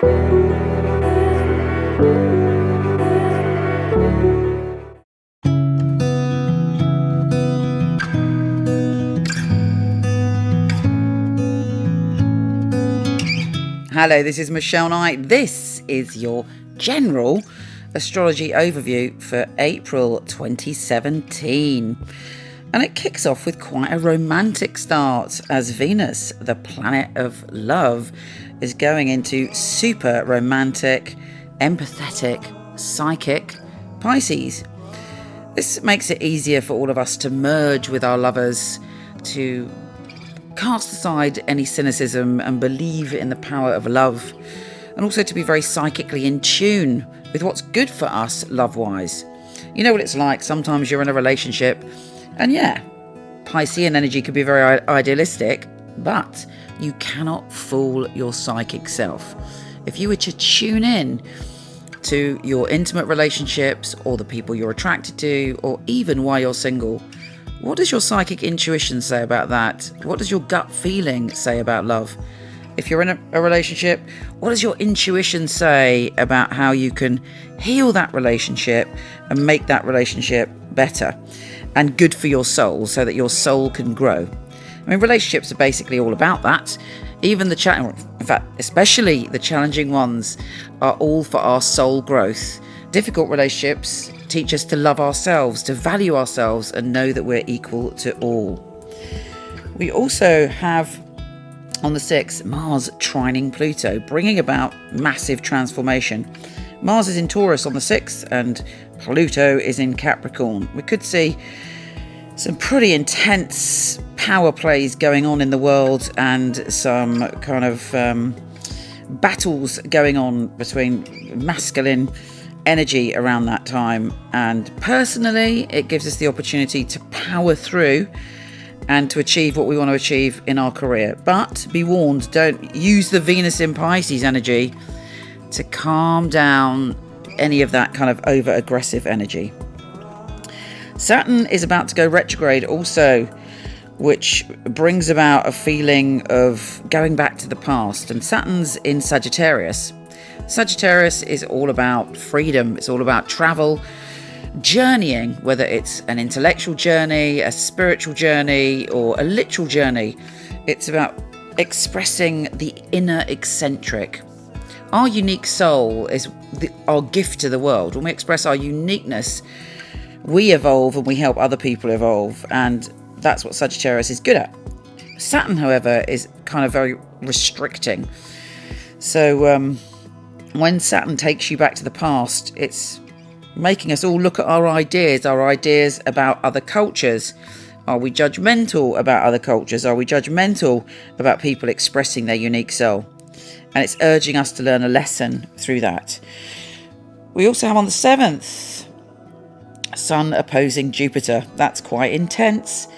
Hello, this is Michele Knight. This is your general astrology overview for April 2017. And it kicks off with quite a romantic start as Venus, the planet of love, is going into super romantic, empathetic, psychic Pisces. This makes it easier for all of us to merge with our lovers, to cast aside any cynicism and believe in the power of love, and also to be very psychically in tune with what's good for us love-wise. You know what it's like, sometimes you're in a relationship and Piscean energy can be very idealistic, but you cannot fool your psychic self. If you were to tune in to your intimate relationships or the people you're attracted to, or even why you're single, what does your psychic intuition say about that? What does your gut feeling say about love? If you're in a relationship, what does your intuition say about how you can heal that relationship and make that relationship better and good for your soul so that your soul can grow? I mean, relationships are basically all about that. Even especially the challenging ones are all for our soul growth. Difficult relationships teach us to love ourselves, to value ourselves, and know that we're equal to all. We also have, on the 6th, Mars trining Pluto, bringing about massive transformation. Mars is in Taurus on the 6th, and Pluto is in Capricorn. We could see some pretty intense power plays going on in the world, and some kind of battles going on between masculine energy around that time. And personally, it gives us the opportunity to power through and to achieve what we want to achieve in our career. But be warned, don't use the Venus in Pisces energy to calm down any of that kind of over aggressive energy. Saturn is about to go retrograde also, which brings about a feeling of going back to the past. And Saturn's in Sagittarius. Sagittarius is all about freedom. It's all about travel, journeying, whether it's an intellectual journey, a spiritual journey, or a literal journey. It's about expressing the inner eccentric. Our unique soul is our gift to the world. When we express our uniqueness, we evolve and we help other people evolve. And that's what Sagittarius is good at. Saturn, however, is kind of very restricting. So, when Saturn takes you back to the past, it's making us all look at our ideas about other cultures. Are we judgmental about other cultures? Are we judgmental about people expressing their unique soul? And it's urging us to learn a lesson through that. We also have on the 7th, Sun opposing Jupiter. That's quite intense.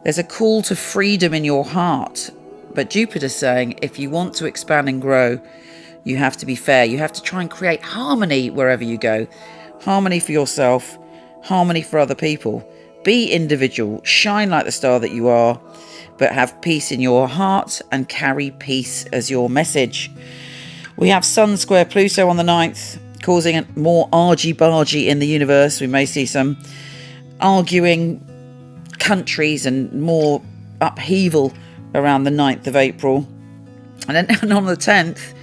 There's a call to freedom in your heart. But Jupiter's saying, if you want to expand and grow, you have to be fair. You have to try and create harmony wherever you go. Harmony for yourself, harmony for other people. Be individual, shine like the star that you are, but have peace in your heart and carry peace as your message. We have Sun square Pluto on the 9th, causing more argy-bargy in the universe. We may see some arguing countries and more upheaval around the 9th of April. And then on the 10th,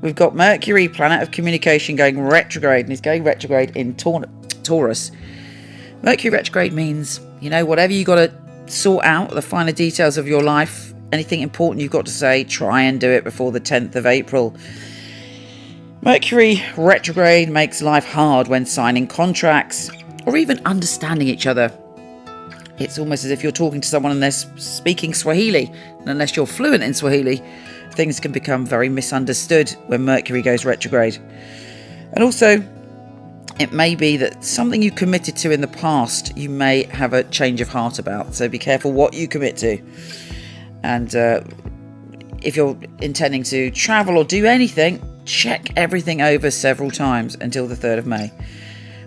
we've got Mercury, planet of communication, going retrograde, and he's going retrograde in Taurus. Mercury retrograde means, whatever you got to sort out, the finer details of your life, anything important you've got to say, try and do it before the 10th of April. Mercury retrograde makes life hard when signing contracts or even understanding each other. It's almost as if you're talking to someone and they're speaking Swahili, and unless you're fluent in Swahili, things can become very misunderstood when Mercury goes retrograde. And also, it may be that something you committed to in the past, you may have a change of heart about. So be careful what you commit to. And if you're intending to travel or do anything, check everything over several times until the 3rd of May.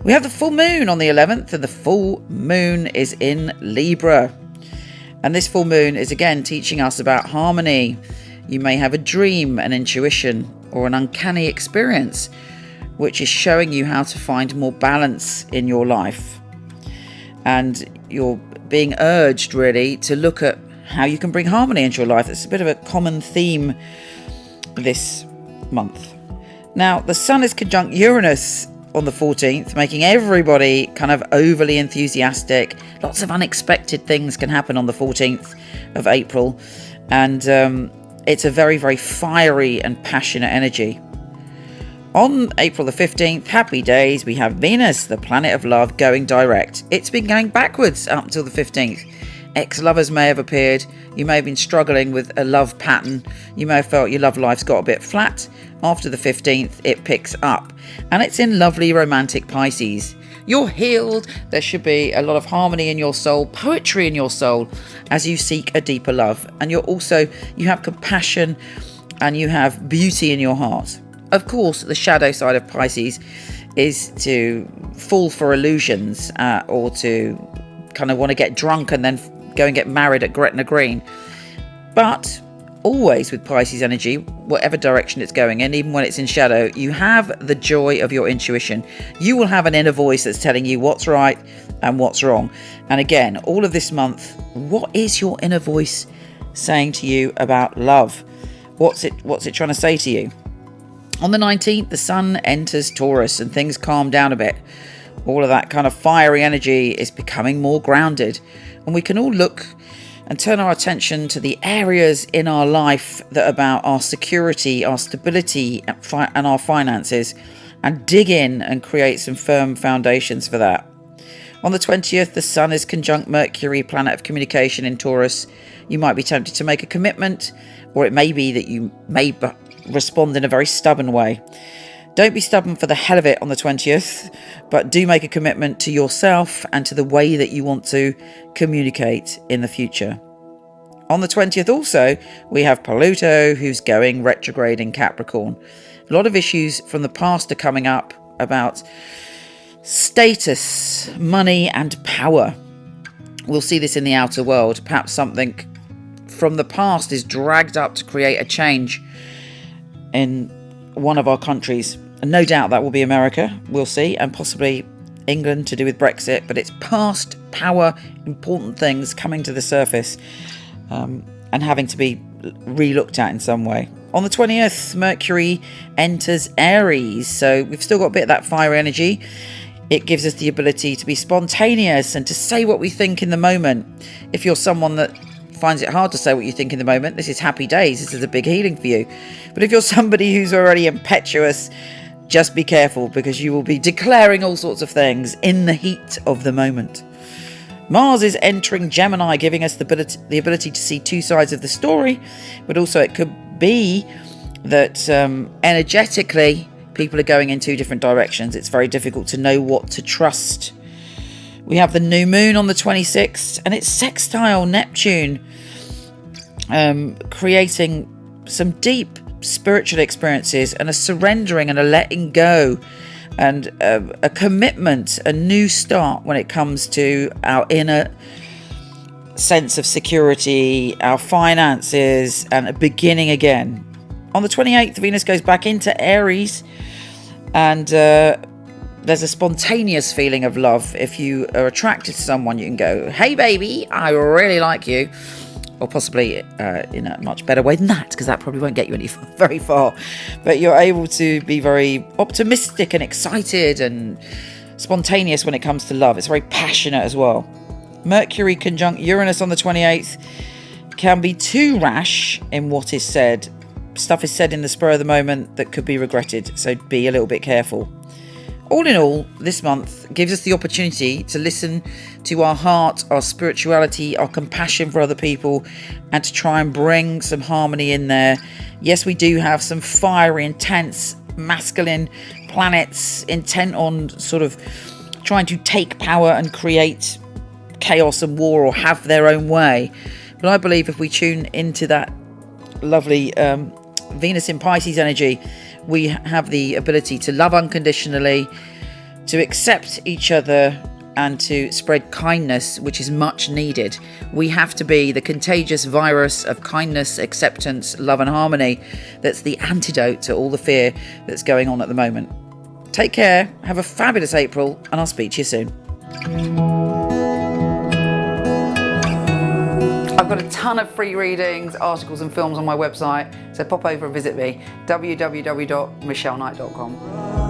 We have the full moon on the 11th, and the full moon is in Libra. And this full moon is again teaching us about harmony. You may have a dream, an intuition, or an uncanny experience, which is showing you how to find more balance in your life. And you're being urged really to look at how you can bring harmony into your life. It's a bit of a common theme this month. Now, the Sun is conjunct Uranus on the 14th, making everybody kind of overly enthusiastic. Lots of unexpected things can happen on the 14th of April. And it's a very, very fiery and passionate energy. On April the 15th, happy days, we have Venus, the planet of love, going direct. It's been going backwards up until the 15th. Ex-lovers may have appeared. You may have been struggling with a love pattern. You may have felt your love life's got a bit flat. After the 15th, it picks up. And it's in lovely romantic Pisces. You're healed. There should be a lot of harmony in your soul, poetry in your soul, as you seek a deeper love. And you have compassion and you have beauty in your heart. Of course, the shadow side of Pisces is to fall for illusions or to kind of want to get drunk and then go and get married at Gretna Green. But always with Pisces energy, whatever direction it's going in, even when it's in shadow, you have the joy of your intuition. You will have an inner voice that's telling you what's right and what's wrong. And again, all of this month, what is your inner voice saying to you about love? What's it trying to say to you? On the 19th, the Sun enters Taurus and things calm down a bit. All of that kind of fiery energy is becoming more grounded. And we can all look and turn our attention to the areas in our life that are about our security, our stability, and our finances, and dig in and create some firm foundations for that. On the 20th, the Sun is conjunct Mercury, planet of communication, in Taurus. You might be tempted to make a commitment, or it may be that you may respond in a very stubborn way. Don't be stubborn for the hell of it on the 20th, but do make a commitment to yourself and to the way that you want to communicate in the future. On the 20th also, we have Pluto, who's going retrograde in Capricorn. A lot of issues from the past are coming up about status, money and power. We'll see this in the outer world. Perhaps something from the past is dragged up to create a change in one of our countries, and no doubt that will be America, we'll see, and possibly England to do with Brexit, but it's past power, important things coming to the surface and having to be re-looked at in some way. On the 20th, Mercury enters Aries, so we've still got a bit of that fire energy. It gives us the ability to be spontaneous and to say what we think in the moment. If you're someone that finds it hard to say what you think in the moment, this is happy days. This is a big healing for you. But if you're somebody who's already impetuous, just be careful, because you will be declaring all sorts of things in the heat of the moment. Mars is entering Gemini, giving us the ability to see two sides of the story, but also it could be that energetically people are going in two different directions. It's very difficult to know what to trust. We have the new moon on the 26th, and it's sextile Neptune, creating some deep spiritual experiences and a surrendering and a letting go and a commitment, a new start when it comes to our inner sense of security, our finances, and a beginning again. On the 28th, Venus goes back into Aries, and there's a spontaneous feeling of love. If you are attracted to someone, you can go, "Hey baby, I really like you," or possibly in a much better way than that, because that probably won't get you very far. But you're able to be very optimistic and excited and spontaneous when it comes to love. It's very passionate as well. Mercury conjunct Uranus on the 28th can be too rash in what is said. Stuff is said in the spur of the moment that could be regretted, so be a little bit careful. All in all, this month gives us the opportunity to listen to our heart, our spirituality, our compassion for other people, and to try and bring some harmony in there. Yes, we do have some fiery, intense, masculine planets intent on sort of trying to take power and create chaos and war or have their own way. But I believe if we tune into that lovely Venus in Pisces energy, we have the ability to love unconditionally, to accept each other and to spread kindness, which is much needed. We have to be the contagious virus of kindness, acceptance, love and harmony that's the antidote to all the fear that's going on at the moment. Take care, have a fabulous April, and I'll speak to you soon. I've got a ton of free readings, articles and films on my website, so pop over and visit me, www.michelleknight.com.